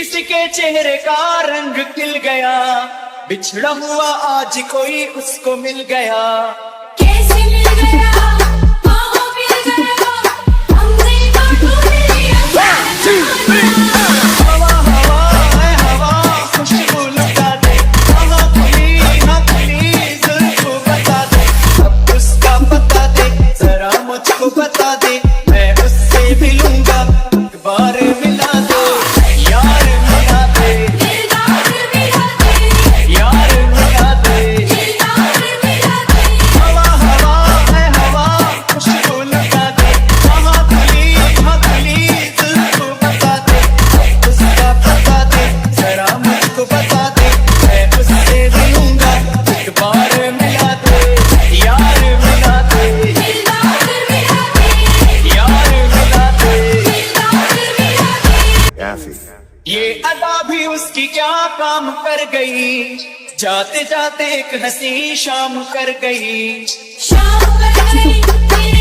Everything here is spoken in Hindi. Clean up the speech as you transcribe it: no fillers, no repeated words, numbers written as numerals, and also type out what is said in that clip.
किसी के चेहरे का रंग खिल गया, बिछड़ा हुआ आज कोई उसको मिल गया। कैसे मिल गया, कहाँ मिल गया, हमने बातों में लिया। हवा हवा है हवा, खुशबू लुटा दे, कहाँ खुली ना खुली जुल्फों बता दे। अब उसका पता दे, जरा मुझको बता दे, मैं उससे भी लूंगा, एक बार मिला दो यार, मिला दे दिलदार मिला दे, यार, मिला दे। दिलदार मिला दे। हवा हवा है हवा, खुशबू लुटा दे, कहाँ खुली जुल्फों बता दे। उसका पता दे, जरा मुझको बता दे, मैं उससे भी लूंगा, एक बार मिला दे यार, मिला दे दिलदार मिला दे, यार, मिला दे। दिलदार मिला दे। ये अदा भी उसकी क्या काम कर गई, जाते जाते एक हंसी शाम कर गई। शाम कर गई,